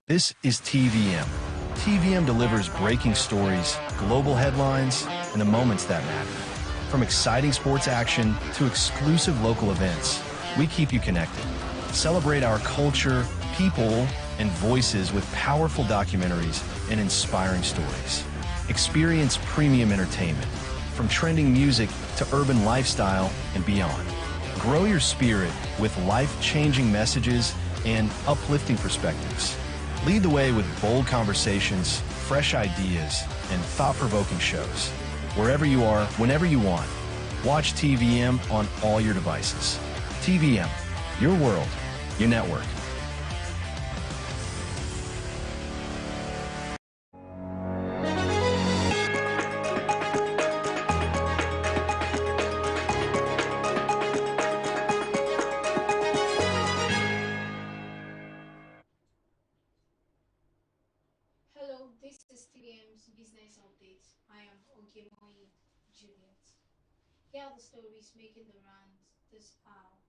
This is TVM. TVM delivers breaking stories, global headlines, and the moments that matter. From exciting sports action to exclusive local events, we keep you connected. Celebrate our culture, people, and voices with powerful documentaries and inspiring stories. Experience premium entertainment, from trending music to urban lifestyle and beyond. Grow your spirit with life-changing messages and uplifting perspectives. Lead the way with bold conversations, fresh ideas, and thought-provoking shows. Wherever you are, whenever you want, watch TVM on all your devices. TVM, your world, your network. Hello, this is TVM's Business Update. I am Ogemoyi Juliet. Here are the stories making the rounds this hour.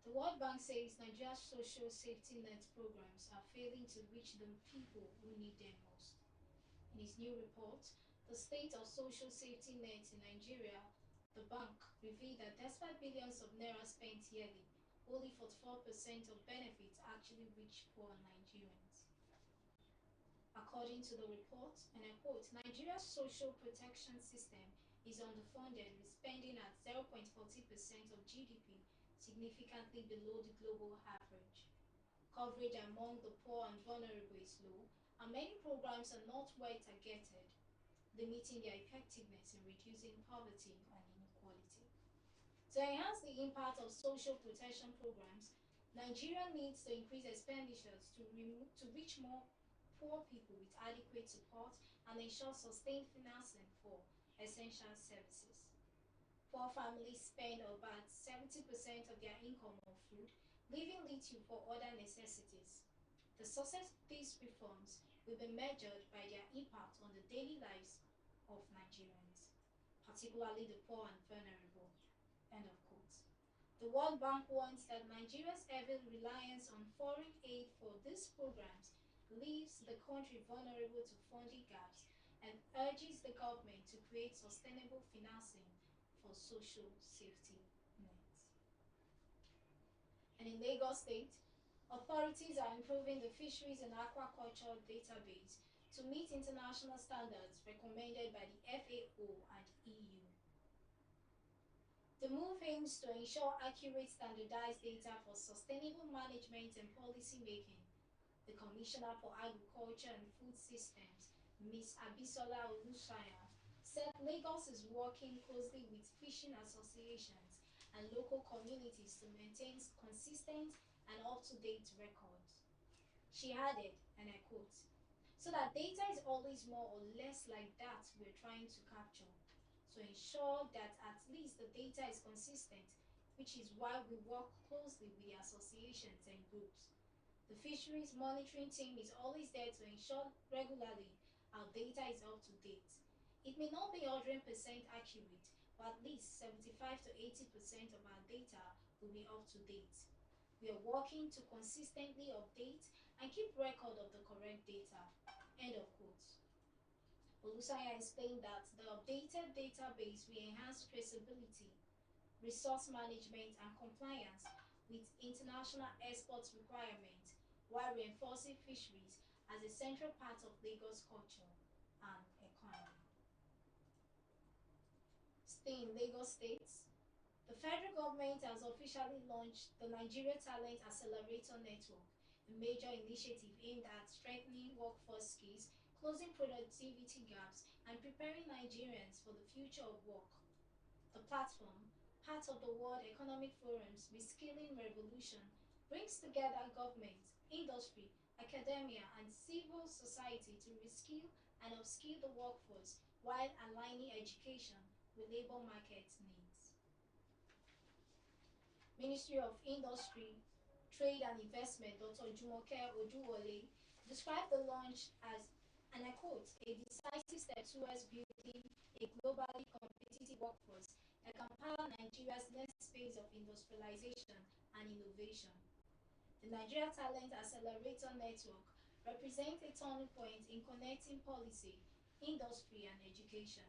The World Bank says Nigeria's social safety net programs are failing to reach the people who need them most. In its new report, The State of Social Safety Net in Nigeria, the bank revealed that despite billions of naira spent yearly, only 44% of benefits actually reach poor Nigerians. According to the report, and I quote, Nigeria's social protection system is underfunded with spending at 0.40% of GDP, significantly below the global average. Coverage among the poor and vulnerable is low, and many programs are not well targeted, limiting their effectiveness in reducing poverty and inequality. To enhance the impact of social protection programs, Nigeria needs to increase expenditures to reach more poor people with adequate support and ensure sustained financing for essential services. Poor families spend about 70% of their income on food, leaving little for other necessities. The success of these reforms will be measured by their impact on the daily lives of Nigerians, particularly the poor and vulnerable. End of quote. The World Bank warns that Nigeria's heavy reliance on foreign aid for these programs leaves the country vulnerable to funding gaps and urges the government to create sustainable financing for social safety nets. And in Lagos State, authorities are improving the fisheries and aquaculture database to meet international standards recommended by the FAO and EU. The move aims to ensure accurate standardized data for sustainable management and policy making. The Commissioner for Agriculture and Food Systems, Ms. Abisola Olusanya, said Lagos is working closely with fishing associations and local communities to maintain consistent and up-to-date records. She added, and I quote, so that data is always more or less like that we're trying to capture, to ensure that at least the data is consistent, which is why we work closely with the associations and groups. The fisheries monitoring team is always there to ensure regularly our data is up to date. It may not be 100% accurate, but at least 75 to 80% of our data will be up to date. We are working to consistently update and keep record of the correct data. End of quote. Olusanya explained that the updated database will enhance traceability, resource management, and compliance with international export requirements while reinforcing fisheries as a central part of Lagos culture and economy. Staying in Lagos State, the federal government has officially launched the Nigeria Talent Accelerator Network, a major initiative aimed at strengthening workforce skills, closing productivity gaps, and preparing Nigerians for the future of work. The platform, part of the World Economic Forum's Reskilling Revolution, brings together government, industry, academia, and civil society to reskill and upskill the workforce while aligning education with labor market needs. Ministry of Industry, Trade and Investment, Dr. Jumoke Oduwole, described the launch as, and I quote, a decisive step towards building a globally competitive workforce that can power Nigeria's next phase of industrialization and innovation. The Nigeria Talent Accelerator Network represents a turning point in connecting policy, industry, and education.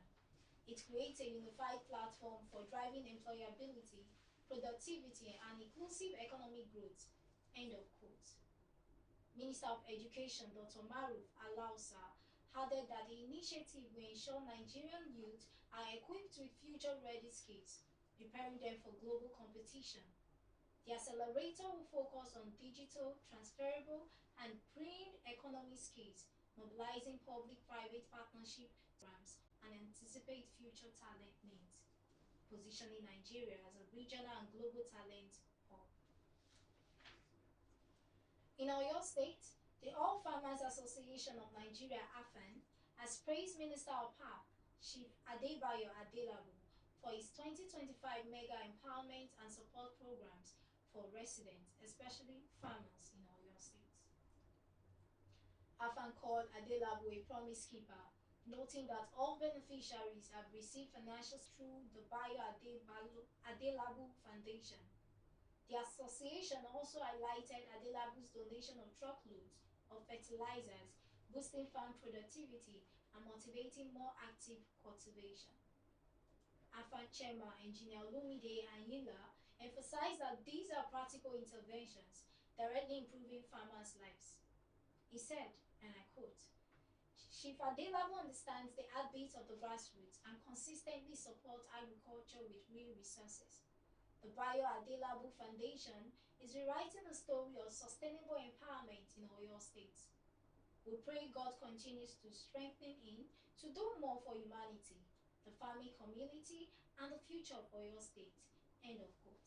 It creates a unified platform for driving employability, productivity, and inclusive economic growth. End of quote. Minister of Education Dr. Maruf Alausa added that the initiative will ensure Nigerian youth are equipped with future-ready skills, preparing them for global competition. The accelerator will focus on digital, transferable, and green economy skills, mobilizing public-private partnership programs and anticipate future talent needs, positioning Nigeria as a regional and global talent hub. In Oyo State, the All Farmers Association of Nigeria (AFAN) has praised Minister of Power, Chief Adebayo Adelabu, for his 2025 mega empowerment and support programs for residents, especially farmers in Oyo State. AFAN called Adelabu a promise keeper, noting that all beneficiaries have received financial through the Bayo Adelabu Foundation. The association also highlighted Adelabu's donation of truckloads of fertilizers, boosting farm productivity and motivating more active cultivation. AFAN Chairman Engineer Lumide Anyila emphasized that these are practical interventions directly improving farmers' lives. He said, and I quote, Chief Adelabu understands the heartbeat of the grassroots and consistently supports agriculture with real resources. The Bayo Adelabu Foundation is rewriting the story of sustainable empowerment in Oyo State. We pray God continues to strengthen him to do more for humanity, the farming community, and the future of Oyo State. End of quote.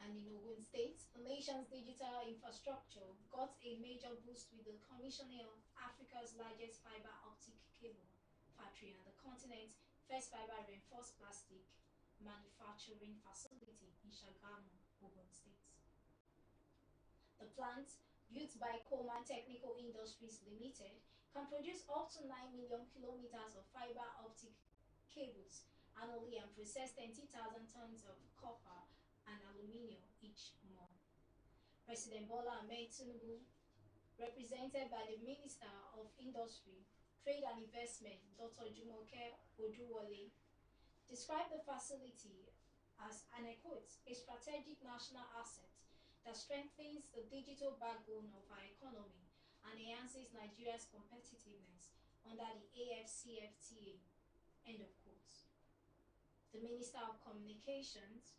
And in Ogun State, the nation's digital infrastructure got a major boost with the commissioning of Africa's largest fiber optic cable factory and the continent's first fiber reinforced plastic manufacturing facility in Shagamu, Ogun State. The plant, built by Coleman Technical Industries Limited, can produce up to 9 million kilometers of fiber optic cables annually and process 20,000 tons of copper and aluminium each month. President Bola Ahmed Tinubu, represented by the Minister of Industry, Trade and Investment, Dr. Jumoke Oduwole, described the facility as, and I quote, a strategic national asset that strengthens the digital backbone of our economy and enhances Nigeria's competitiveness under the AFCFTA, end of quote. The Minister of Communications,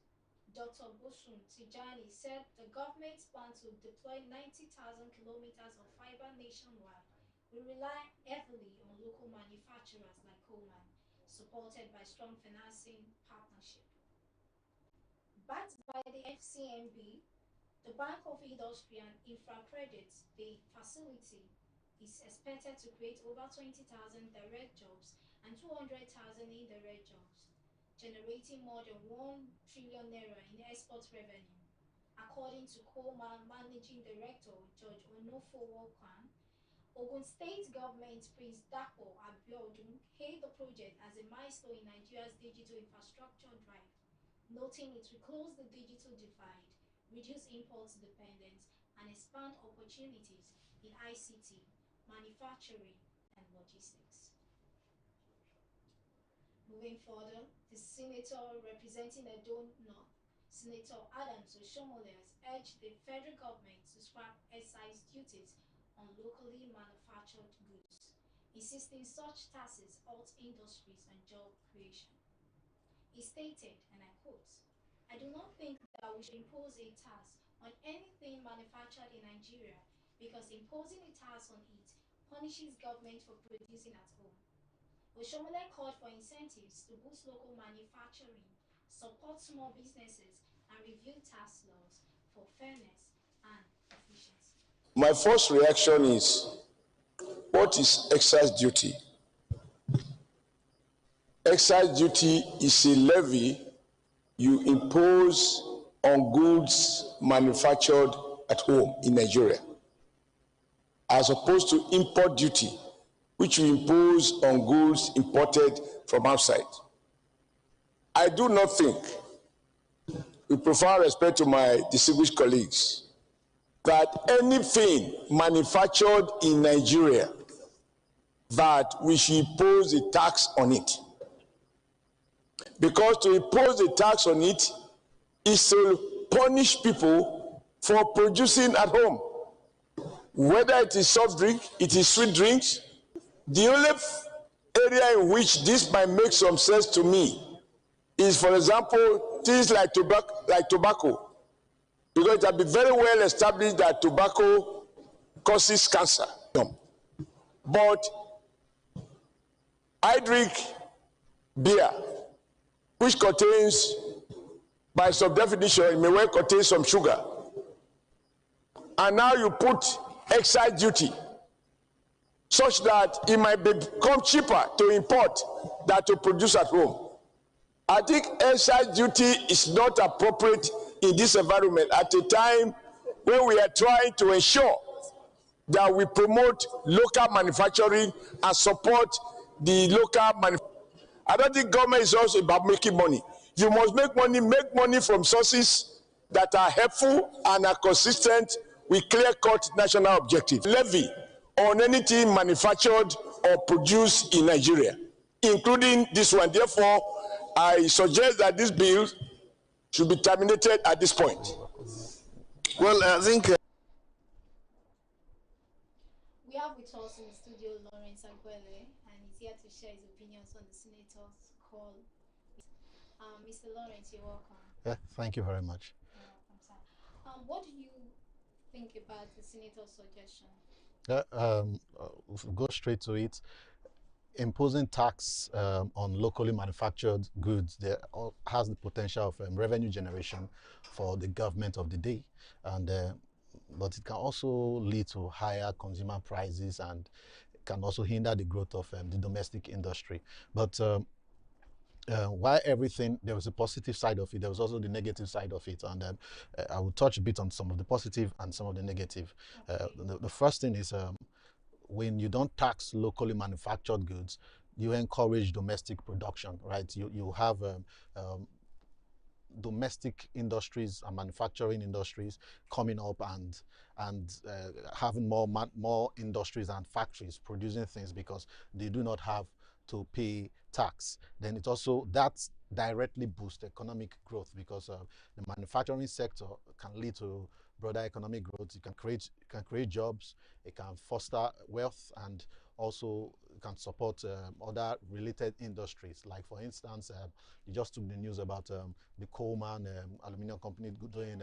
Dr. Bosun Tijani, said the government's plan to deploy 90,000 kilometers of fiber nationwide will rely heavily on local manufacturers like Coleman, supported by strong financing partnership. Backed by the FCMB, the Bank of Industry and Infra Credit, the facility is expected to create over 20,000 direct jobs and 200,000 indirect jobs, generating more than 1 trillion naira in export revenue. According to Coleman Managing Director George Onofowokwan, Ogun State Government Prince Dapo Abiodun hailed the project as a milestone in Nigeria's digital infrastructure drive, noting it will close the digital divide, reduce import dependence, and expand opportunities in ICT, manufacturing, and logistics. Moving further, the senator representing Edo North, Senator Adams Oshomole, has urged the federal government to scrap excise duties on locally manufactured goods, insisting such taxes halt industries and job creation. He stated, and I quote, I do not think that we should impose a tax on anything manufactured in Nigeria because imposing a tax on it punishes government for producing at home. Oshomole called for incentives to boost local manufacturing, support small businesses, and review tax laws for fairness and efficiency. My first reaction is, what is excise duty? Excise duty is a levy you impose on goods manufactured at home in Nigeria, as opposed to import duty, which you impose on goods imported from outside. I do not think, with profound respect to my distinguished colleagues, that anything manufactured in Nigeria, that we should impose a tax on it. Because to impose a tax on it is to punish people for producing at home. Whether it is soft drink, it is sweet drinks. The only area in which this might make some sense to me is, for example, things like tobacco, because it has been very well established that tobacco causes cancer. But I drink beer, which contains, by some definition, it may well contain some sugar. And now you put excise duty such that it might become cheaper to import than to produce at home. I think excise duty is not appropriate in this environment at a time when we are trying to ensure that we promote local manufacturing and support the local manufacturing. I don't think government is also about making money. You must make money from sources that are helpful and are consistent with clear-cut national objectives. Levy on anything manufactured or produced in Nigeria, including this one. Therefore, I suggest that this bill should be terminated at this point. Well, I think We have with us in the studio Lawrence Aguele, and he's here to share his opinions on the senator's call. Mr. Lawrence, you're welcome. yeah, thank you very much. You're welcome, sir. What do you think about the senator's suggestion? Go straight to it. Imposing tax on locally manufactured goods there has the potential of revenue generation for the government of the day, and but it can also lead to higher consumer prices and can also hinder the growth of the domestic industry. But while everything, there was a positive side of it, there was also the negative side of it, and I will touch a bit on some of the positive and some of the negative. Okay. The first thing is when you don't tax locally manufactured goods, you encourage domestic production, right? You have domestic industries and manufacturing industries coming up and having more industries and factories producing things because they do not have to pay tax. Then it also that directly boosts economic growth because the manufacturing sector can lead to broader economic growth. It can create jobs, it can foster wealth, and also can support other related industries. Like for instance, you just took the news about the Coleman aluminum company doing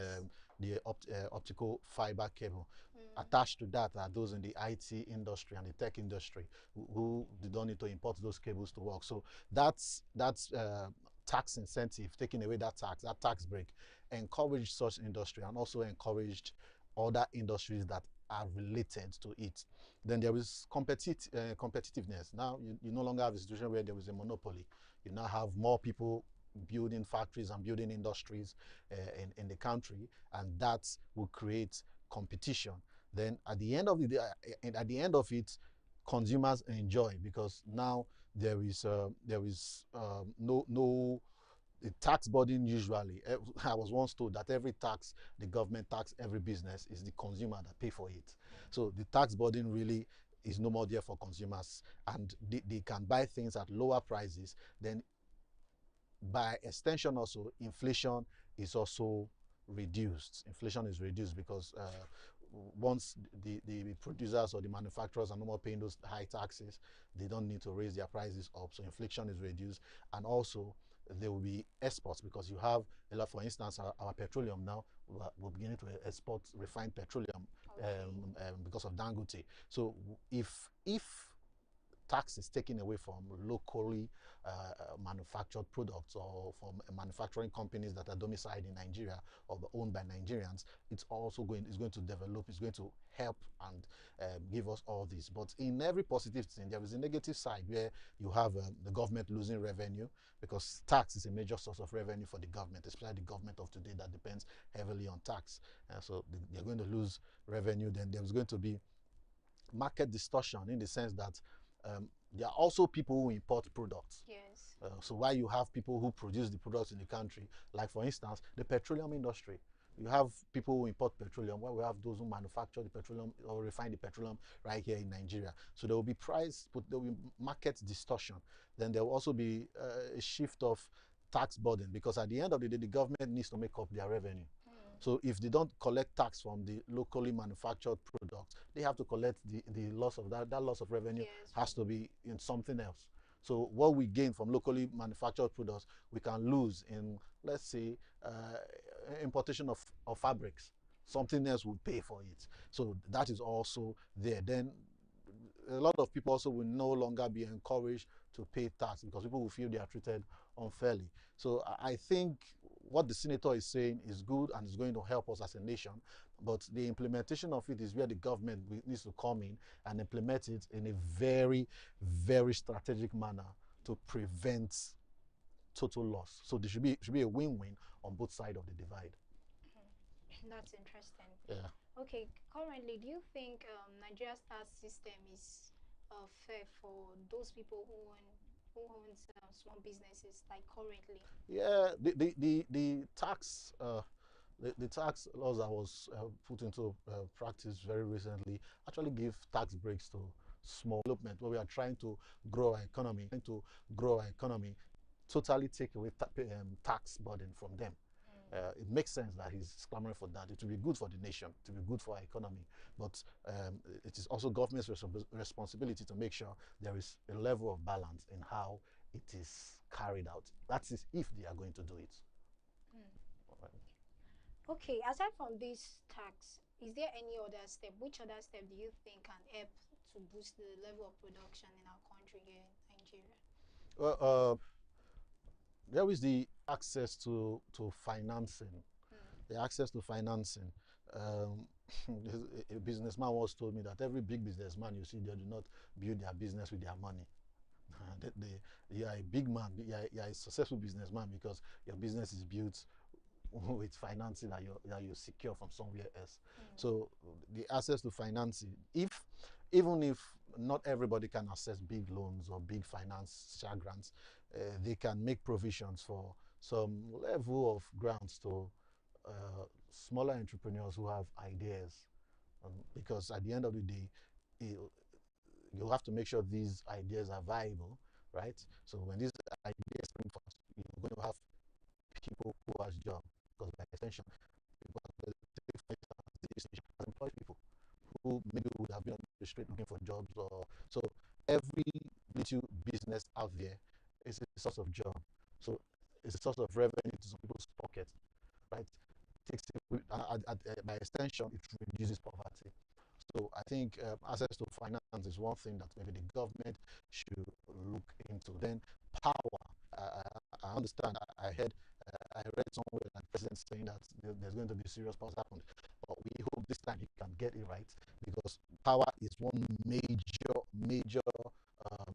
the optical fiber cable. Attached to that are those in the IT industry and the tech industry who they don't need to import those cables to work. So that's tax incentive, taking away that tax break, encouraged such industry and also encouraged other industries that are related to it. Then there is competitiveness. Now you no longer have a situation where there is a monopoly. You now have more people building factories and building industries in the country, and that will create competition. Then at the end of the day, at the end of it, consumers enjoy because now there is no the tax burden. Usually I was once told that every tax the government tax every business is the consumer that pay for it. So the tax burden really is no more there for consumers, and they can buy things at lower prices. Then by extension also inflation is also reduced. Inflation is reduced because once the producers or the manufacturers are no more paying those high taxes, they don't need to raise their prices up. So inflation is reduced, and also there will be exports because you have a lot. For instance, our petroleum now we're beginning to export refined petroleum because of Dangote. So if tax is taken away from locally manufactured products or from manufacturing companies that are domiciled in Nigeria or owned by Nigerians, it's going to develop, it's going to help and give us all this. But in every positive thing, there is a negative side where you have the government losing revenue because tax is a major source of revenue for the government, especially the government of today that depends heavily on tax. So they're going to lose revenue. Then there's going to be market distortion in the sense that there are also people who import products. Yes. So while you have people who produce the products in the country, like for instance, the petroleum industry. You have people who import petroleum, while we have those who manufacture the petroleum or refine the petroleum right here in Nigeria. So there will be there will be market distortion. Then there will also be a shift of tax burden, because at the end of the day, the government needs to make up their revenue. So if they don't collect tax from the locally manufactured products, they have to collect the loss of that. That loss of revenue Yes. has to be in something else. So what we gain from locally manufactured products, we can lose in, let's say, importation of fabrics. Something else will pay for it. So that is also there. Then a lot of people also will no longer be encouraged to pay tax, because people will feel they are treated unfairly. So I think what the senator is saying is good and is going to help us as a nation, but the implementation of it is where the government needs to come in and implement it in a very, very strategic manner to prevent total loss. So there should be a win-win on both sides of the divide. That's interesting. Yeah. Okay, currently, do you think Nigeria's tax system is fair for those people who owns small businesses like currently? Yeah, the tax the tax laws that was put into practice very recently actually give tax breaks to small development, where we are trying to grow our economy, totally take away tax burden from them. It makes sense that he's clamoring for that. It will be good for the nation, it will be good for our economy, but it is also government's responsibility to make sure there is a level of balance in how it is carried out. That is if they are going to do it. Okay, aside from this tax, is there any other step? Which other step do you think can help to boost the level of production in our country here in Nigeria? Well, there is the access to financing. The access to financing. Um, a businessman once told me that every big businessman you see, they do not build their business with their money. You are a big man, you are a successful businessman because your business is built with financing that you secure from somewhere else. So the access to financing, even if not everybody can access big loans or big financial grants, they can make provisions for some level of grants to smaller entrepreneurs who have ideas. Because at the end of the day, you, you have to make sure these ideas are viable, right? So when these ideas bring forth, you're going to have people who has job, because by extension, people employ people who maybe would have been on the street looking for jobs, or so every little business out there is a source of job. So it's a source of revenue to some people's pockets, right? Takes by extension, it reduces poverty. So I think access to finance is one thing that maybe the government should look into. Then power. I understand. I read somewhere that the president saying that there's going to be serious powers happened. But we hope this time he can get it right, because power is one major um,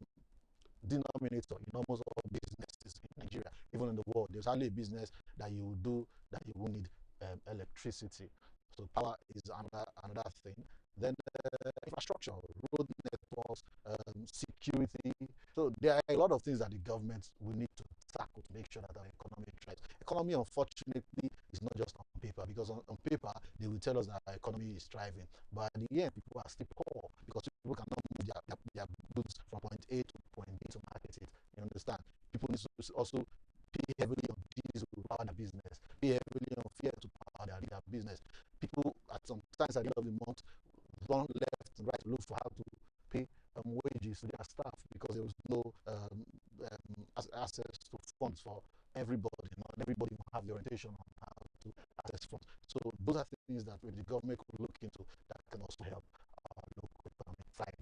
denominator in almost all businesses in Nigeria, even in the world. There's hardly a business that you will do that you will need electricity. So power is another thing. Then infrastructure, road networks, security. So there are a lot of things that the government will need to tackle to make sure that our economy thrives. Economy, unfortunately, is not just on paper, because on paper they will tell us that our economy is thriving, but at the end people are still poor because people cannot move their goods from point A to point B to market it. You understand? People need to also pay heavily on diesel to power their business, pay heavily on fuel to power their business. People at sometimes at the end of the month run left and right to look for how to pay wages to their staff, because there was no access to funds for everybody. Not everybody will have the orientation on how to access funds. So those are things that the government could look into that can also help our local economy thrive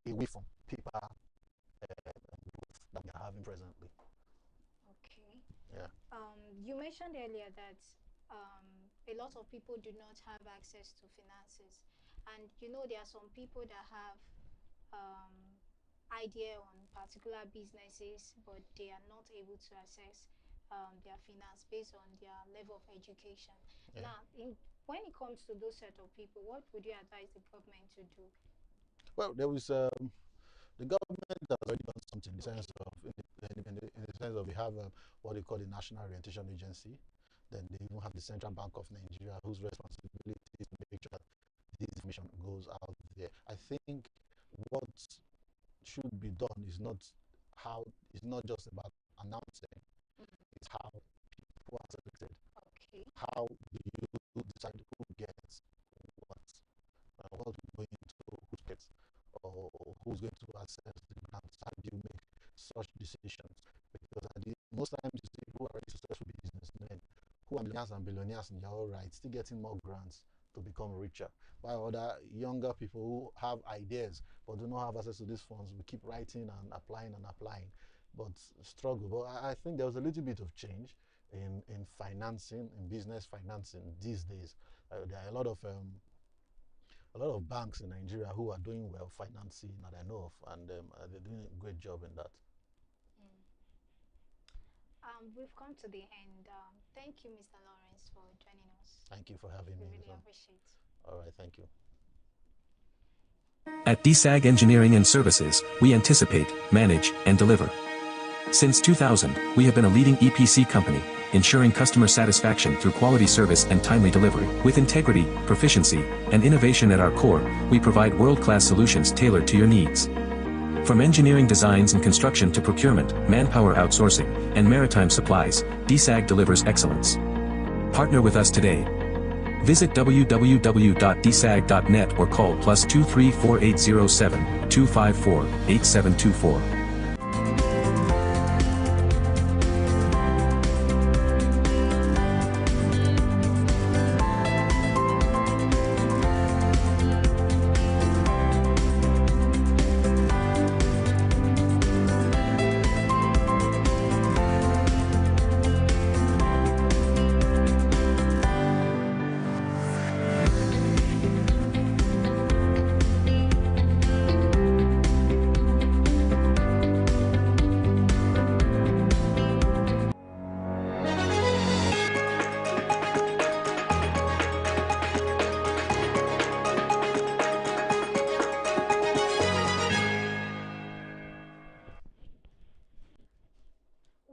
away from paper growth that we are having presently. Okay. Yeah. You mentioned earlier that a lot of people do not have access to finances, and there are some people that have um, idea on particular businesses, but they are not able to access their finance based on their level of education. Yeah. Now, when it comes to those set of people, what would you advise the government to do? Well, there was the government has already done something in the sense of in the sense of we have what they call the National Orientation Agency. Then they even have the Central Bank of Nigeria, whose responsibility is to make sure that this information goes out there. I think what should be done is not how it's not just about announcing, it's how people are selected. Okay. How do you decide who gets what? What will go into who gets, or who's going to access the grants? How do you make such decisions? Because most times you see who are already successful businessmen, who are millionaires and billionaires in their own right, still getting more grants to become richer. While other younger people who have ideas but do not have access to these funds will keep writing and applying, but struggle. But I think there was a little bit of change in financing, in business financing these days. There are a lot of banks in Nigeria who are doing well financing that I know of, and they're doing a great job in that. We've come to the end. Thank you, Mr. Lawrence, for joining us. Thank you for having We me. really appreciate. All right, thank you. At DSAG Engineering and Services, we anticipate, manage, and deliver. Since 2000, we have been a leading EPC company, ensuring customer satisfaction through quality service and timely delivery. With integrity, proficiency, and innovation at our core, we provide world-class solutions tailored to your needs. From engineering designs and construction to procurement, manpower outsourcing, and maritime supplies, DSAG delivers excellence. Partner with us today. Visit www.dsag.net or call +23 4807 254 8724.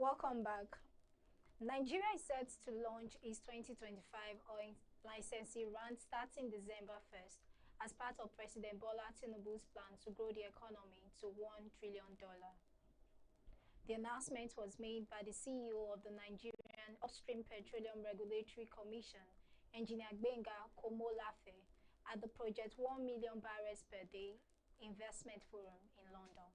Welcome back. Nigeria is set to launch its 2025 oil licensing round starting December 1st as part of President Bola Tinubu's plan to grow the economy to $1 trillion. The announcement was made by the CEO of the Nigerian Upstream Petroleum Regulatory Commission, Engineer Gbenga Komolafe, at the Project 1 million barrels per day investment forum in London.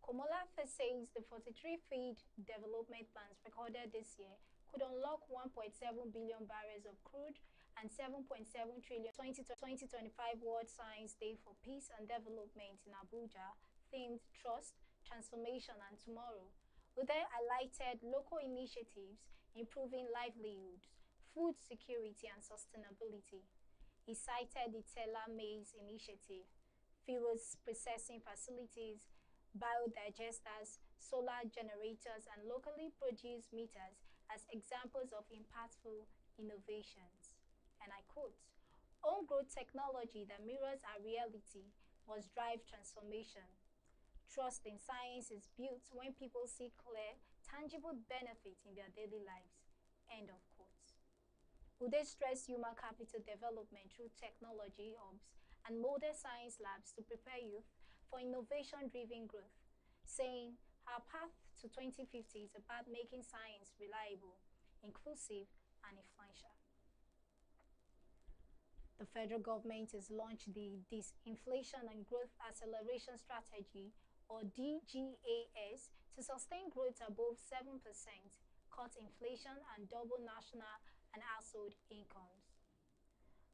Komolafe says the 43 feed development plans recorded this year could unlock 1.7 billion barrels of crude and 7.7 trillion. 2025 World Science Day for Peace and Development in Abuja themed Trust, Transformation and Tomorrow. Uday highlighted local initiatives improving livelihoods, food security and sustainability. He cited the Tela Maize Initiative, fuels processing facilities, biodigesters, solar generators, and locally produced meters as examples of impactful innovations. And I quote, "Homegrown technology that mirrors our reality must drive transformation. Trust in science is built when people see clear, tangible benefits in their daily lives." End of quote. Uday stressed human capital development through technology hubs and model science labs to prepare youth for innovation-driven growth, saying our path to 2050 is about making science reliable, inclusive, and influential. The federal government has launched the Disinflation and Growth Acceleration Strategy, or DGAS, to sustain growth above 7%, cut inflation, and double national and household incomes.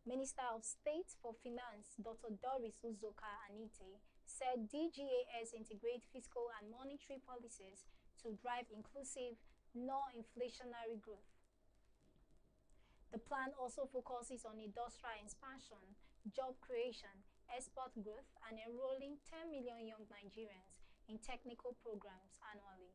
Minister of State for Finance, Dr. Doris Uzoka Anite, said DGAS integrate fiscal and monetary policies to drive inclusive, non-inflationary growth. The plan also focuses on industrial expansion, job creation, export growth, and enrolling 10 million young Nigerians in technical programs annually.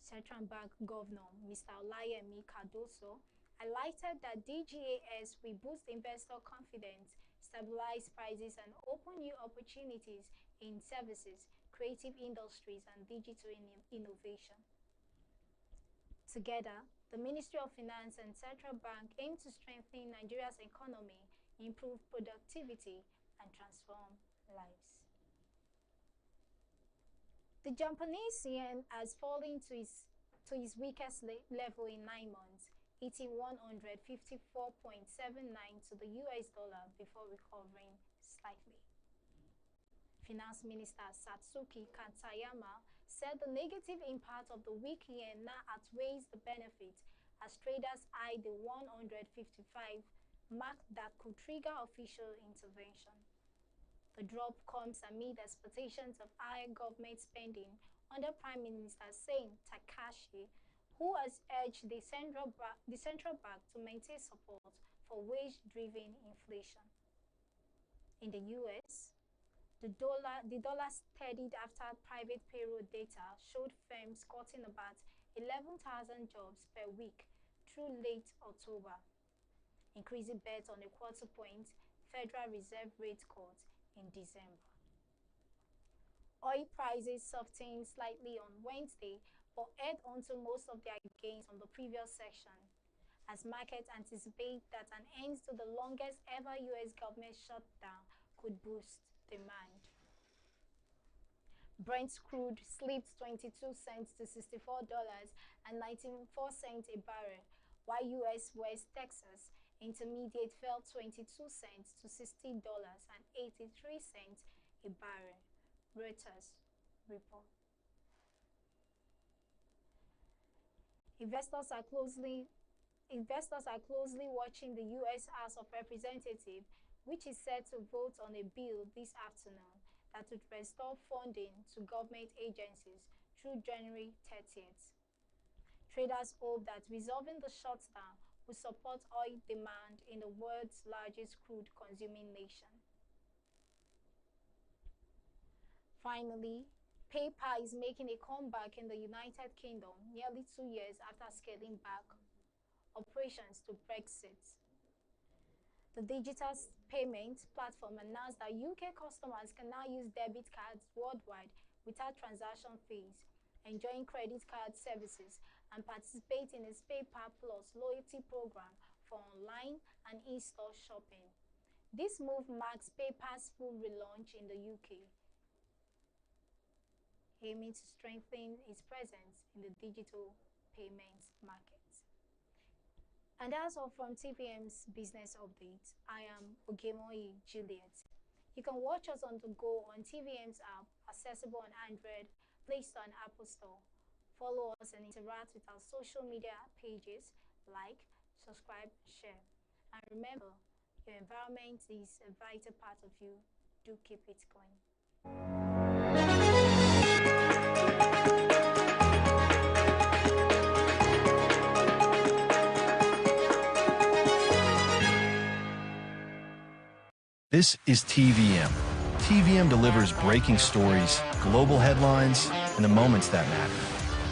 Central Bank Governor Mr. Olayemi Cardoso highlighted that DGAS will boost investor confidence, stabilize prices, and open new opportunities in services, creative industries, and digital innovation. Together, The Ministry of Finance and Central Bank aim to strengthen Nigeria's economy, improve productivity, and transform lives. The Japanese yen has fallen to its weakest level in 9 months, hitting 154.79 to the US dollar before recovering slightly. Finance Minister Satsuki Katayama said the negative impact of the weak yen now outweighs the benefit as traders eye the 155 mark that could trigger official intervention. The drop comes amid expectations of higher government spending under Prime Minister Sein Takashi, who has urged the central bank to maintain support for wage-driven inflation. In the US, the dollar steadied after private payroll data showed firms cutting about 11,000 jobs per week through late October, increasing bets on a quarter point Federal Reserve rate cut in December. Oil prices softened slightly on Wednesday, but held onto most of their gains from the previous session, as markets anticipate that an end to the longest ever US government shutdown could boost demand. Brent crude slipped 22 cents to $64.94 a barrel, while US West Texas Intermediate fell 22 cents to $60.83 a barrel, Reuters report. Investors are closely watching the U.S. House of Representatives, which is set to vote on a bill this afternoon that would restore funding to government agencies through January 30th. Traders hope that resolving the shutdown will support oil demand in the world's largest crude-consuming nation. Finally, PayPal is making a comeback in the United Kingdom nearly 2 years after scaling back operations to Brexit. The digital payment platform announced that UK customers can now use debit cards worldwide without transaction fees, enjoying credit card services, and participate in its PayPal Plus loyalty program for online and in-store shopping. This move marks PayPal's full relaunch in the UK, aiming to strengthen its presence in the digital payments market. And that's all from TVM's Business Update. I am Ogemoyi Juliet. You can watch us on the go on TVM's app, accessible on Android, Play Store and Apple Store. Follow us and interact with our social media pages, like, subscribe, share. And remember, your environment is a vital part of you. Do keep it clean. This is TVM. TVM delivers breaking stories, global headlines, and the moments that matter.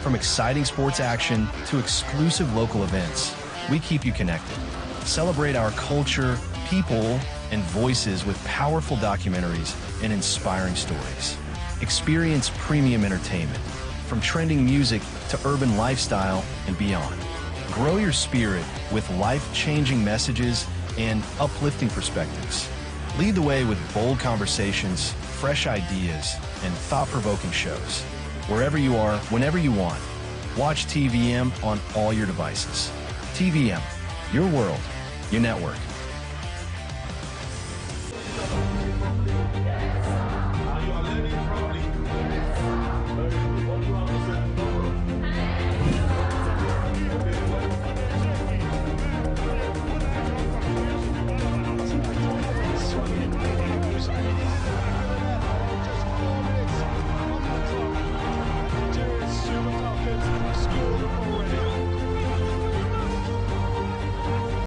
From exciting sports action to exclusive local events, we keep you connected. Celebrate our culture, people, and voices with powerful documentaries and inspiring stories. Experience premium entertainment, from trending music to urban lifestyle and beyond. Grow your spirit with life-changing messages and uplifting perspectives. Lead the way with bold conversations, fresh ideas, and thought-provoking shows. Wherever you are, whenever you want, watch TVM on all your devices. TVM, your world, your network.